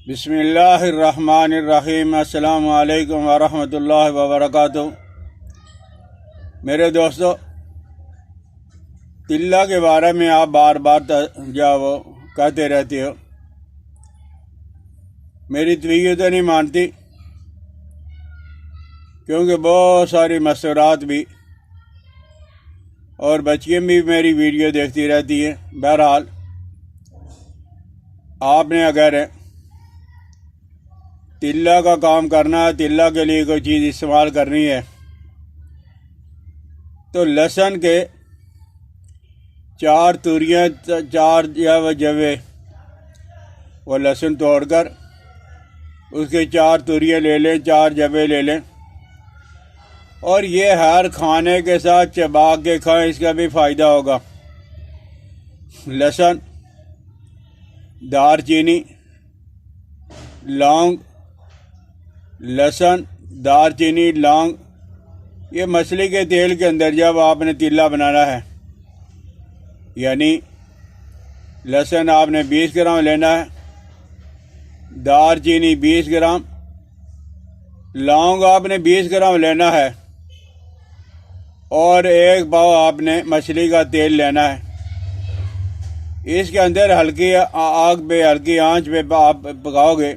بسم اللہ الرحمن الرحیم۔ السلام علیکم ورحمۃ اللہ وبرکاتہ۔ میرے دوستو، تلہ کے بارے میں آپ بار بار وہ کہتے رہتے ہو، میری طبیعت تو نہیں مانتی کیونکہ بہت ساری مستورات بھی اور بچیاں بھی میری ویڈیو دیکھتی رہتی ہیں۔ بہرحال آپ نے اگر تلہ کا کام کرنا ہے، تلہ کے لیے کوئی چیز استعمال کرنی ہے، تو لہسن کے 4 توریاں، 4 جوے وہ لہسن توڑ کر اس کے 4 توریاں لے لیں، 4 جوے لے لیں، اور یہ ہر کھانے کے ساتھ چبا کے کھائیں، اس کا بھی فائدہ ہوگا۔ لہسن، دار چینی، لونگ، لہسن، دار چینی، لونگ، یہ مچھلی کے تیل کے اندر جب آپ نے تلہ بنانا ہے، یعنی لہسن آپ نے 20 گرام لینا ہے، دار چینی 20 گرام، لونگ آپ نے 20 گرام لینا ہے، اور 1 پاؤ آپ نے مچھلی کا تیل لینا ہے۔ اس کے اندر ہلکی آگ پہ، ہلکی آنچ پہ آپ پکاؤ گے،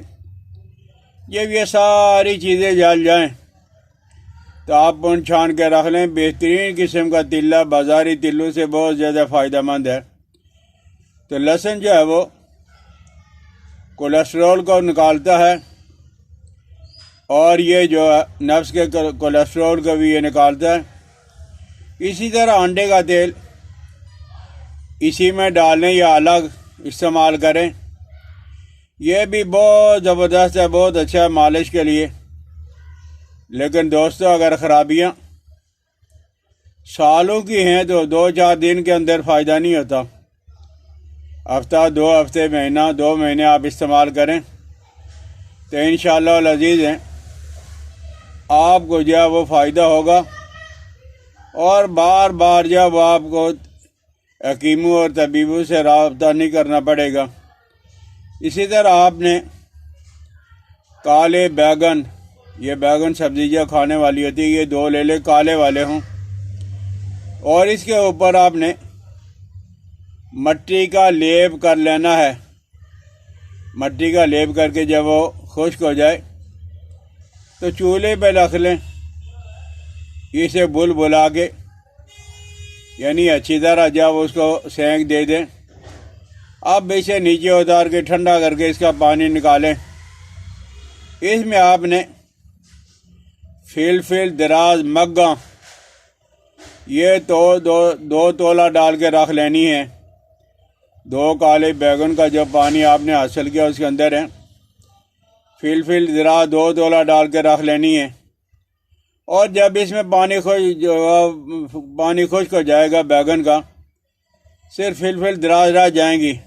جب یہ ساری چیزیں جل جائیں تو آپ پون چھان کے رکھ لیں۔ بہترین قسم کا تلہ بازاری تلوں سے بہت زیادہ فائدہ مند ہے۔ تو لہسن جو ہے وہ کولیسٹرول کو نکالتا ہے، اور یہ جو ہے نفس کے کولیسٹرول کو بھی یہ نکالتا ہے۔ اسی طرح انڈے کا تیل اسی میں ڈالیں یا الگ استعمال کریں، یہ بھی بہت زبردست ہے، بہت اچھا ہے مالش کے لیے۔ لیکن دوستو، اگر خرابیاں سالوں کی ہیں تو 2-4 دن کے اندر فائدہ نہیں ہوتا۔ ہفتہ، 2 ہفتے، مہینہ، 2 مہینے آپ استعمال کریں تو انشاءاللہ العزیز ہیں آپ کو جو ہے وہ فائدہ ہوگا، اور بار بار جب آپ کو حکیموں اور طبیبوں سے رابطہ نہیں کرنا پڑے گا۔ اسی طرح آپ نے کالے بیگن، یہ بیگن سبزی جو کھانے والی ہوتی ہے، یہ 2 لے لیں، کالے والے ہوں، اور اس کے اوپر آپ نے مٹی کا لیپ کر لینا ہے۔ مٹی کا لیپ کر کے جب وہ خشک ہو جائے تو چولہے پہ رکھ لیں، اسے بلا کے، یعنی اچھی طرح جب اس کو سینک دے دیں، اب اسے نیچے اتار کے ٹھنڈا کر کے اس کا پانی نکالیں۔ اس میں آپ نے فلفل، دراز، مگا، یہ تو 2 تولہ ڈال کے رکھ لینی ہے۔ 2 کالے بیگن کا جو پانی آپ نے حاصل کیا اس کے اندر ہے، فلفل، دراز 2 تولہ ڈال کے رکھ لینی ہے، اور جب اس میں پانی خشک ہو جائے گا بیگن کا، صرف فلفل، دراز رہ جائیں گی،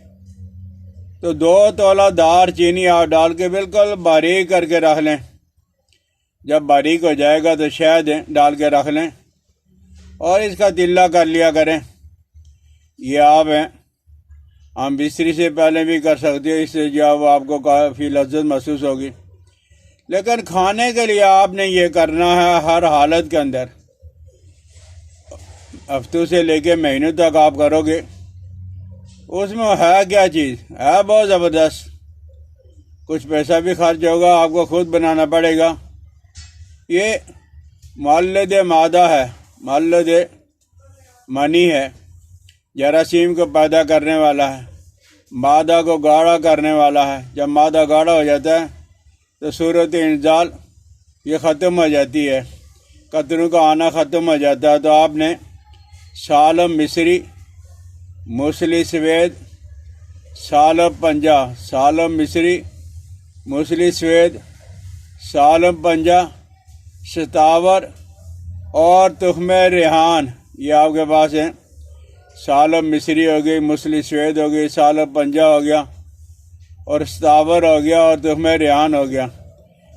تو 2 تولہ دار چینی آپ ڈال کے بالکل باریک کر کے رکھ لیں۔ جب باریک ہو جائے گا تو شہد ڈال کے رکھ لیں، اور اس کا تلہ کر لیا کریں۔ یہ آپ ہیں، ہم بستری سے پہلے بھی کر سکتے ہو، اس سے جو آپ کو کافی لذت محسوس ہوگی۔ لیکن کھانے کے لیے آپ نے یہ کرنا ہے ہر حالت کے اندر، ہفتوں سے لے کے مہینوں تک آپ کرو گے۔ اس میں ہے کیا چیز ہے، بہت زبردست، کچھ پیسہ بھی خرچ ہوگا، آپ کو خود بنانا پڑے گا۔ یہ مولد مادہ ہے، مولد منی ہے، جراثیم کو پیدا کرنے والا ہے، مادہ کو گاڑھا کرنے والا ہے۔ جب مادہ گاڑھا ہو جاتا ہے تو صورت انزال یہ ختم ہو جاتی ہے، قطروں کا آنا ختم ہو جاتا ہے۔ تو آپ نے سالم مصری، موصلی سوید، سالم پنجہ، سالم مصری، موصلی سوید، سالم پنجہ، ستاور اور تخم ریحان، یہ آپ کے پاس ہیں۔ سالم مصری ہو گئی، موصلی سوید ہو گئی، سالم پنجہ ہو گیا، اور ستاور ہو گیا، اور تخم ریحان ہو گیا۔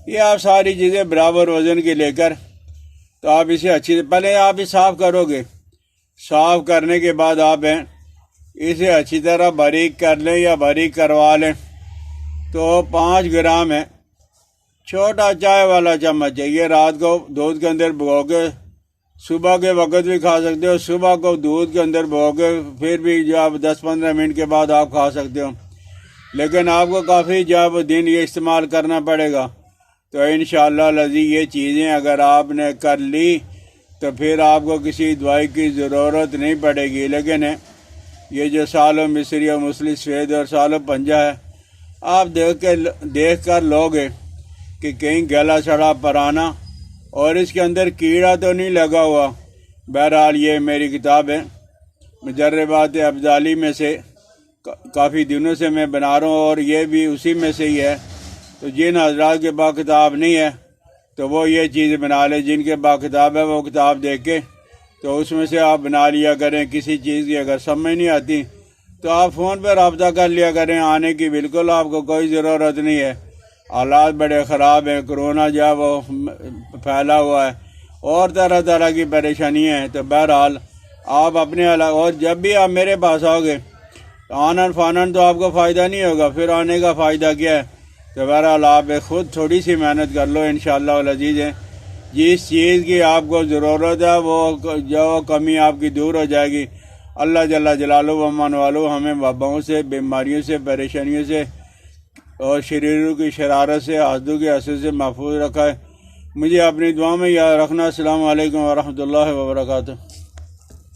یہ آپ ساری چیزیں برابر وزن کی لے کر، تو آپ اسے پہلے آپ صاف کرو گے۔ صاف کرنے کے بعد آپ اسے اچھی طرح باریک کر لیں یا باریک کروا لیں۔ تو 5 گرام ہے، چھوٹا چائے والا چمچ ہے، یہ رات کو دودھ کے اندر بھگو کے صبح کے وقت بھی کھا سکتے ہو، صبح کو دودھ کے اندر بھگو کے پھر بھی جو آپ 10-15 منٹ کے بعد آپ کھا سکتے ہو، لیکن آپ کو کافی جب دن یہ استعمال کرنا پڑے گا۔ تو انشاءاللہ العزیز یہ چیزیں اگر آپ نے کر لی تو پھر آپ کو کسی دوائی کی ضرورت نہیں پڑے گی۔ لیکن یہ جو سال و مصری و مسلی سفید اور سال و پنجہ ہے، آپ دیکھ کر لوگے کہ کہیں گلا سڑا پرانا اور اس کے اندر کیڑا تو نہیں لگا ہوا۔ بہرحال یہ میری کتاب ہے مجربات ابدالی میں سے، کافی دنوں سے میں بنا رہا ہوں اور یہ بھی اسی میں سے ہی ہے۔ تو جن حضرات کے پاس کتاب نہیں ہے تو وہ یہ چیز بنا لے، جن کے پاس کتاب ہے وہ کتاب دیکھ کے تو اس میں سے آپ بنا لیا کریں۔ کسی چیز کی اگر سمجھ نہیں آتی تو آپ فون پہ رابطہ کر لیا کریں، آنے کی بالکل آپ کو کوئی ضرورت نہیں ہے۔ حالات بڑے خراب ہیں، کرونا جو ہے وہ پھیلا ہوا ہے اور طرح طرح کی پریشانیاں ہیں۔ تو بہرحال آپ اپنے اور جب بھی آپ میرے پاس آؤ گے آنن فانن تو آپ کو فائدہ نہیں ہوگا، پھر آنے کا فائدہ کیا ہے؟ تو بہرحال آپ خود تھوڑی سی محنت کر لو، انشاءاللہ العزیز ہے جس چیز کی آپ کو ضرورت ہے وہ جو کمی آپ کی دور ہو جائے گی۔ اللہ جل جلالہ و من والو ہمیں وباؤں سے، بیماریوں سے، پریشانیوں سے اور شریروں کی شرارت سے، حسدوں کے حسد سے محفوظ رکھا ہے۔ مجھے اپنی دعا میں یاد رکھنا۔ السلام علیکم ورحمۃ اللہ وبرکاتہ۔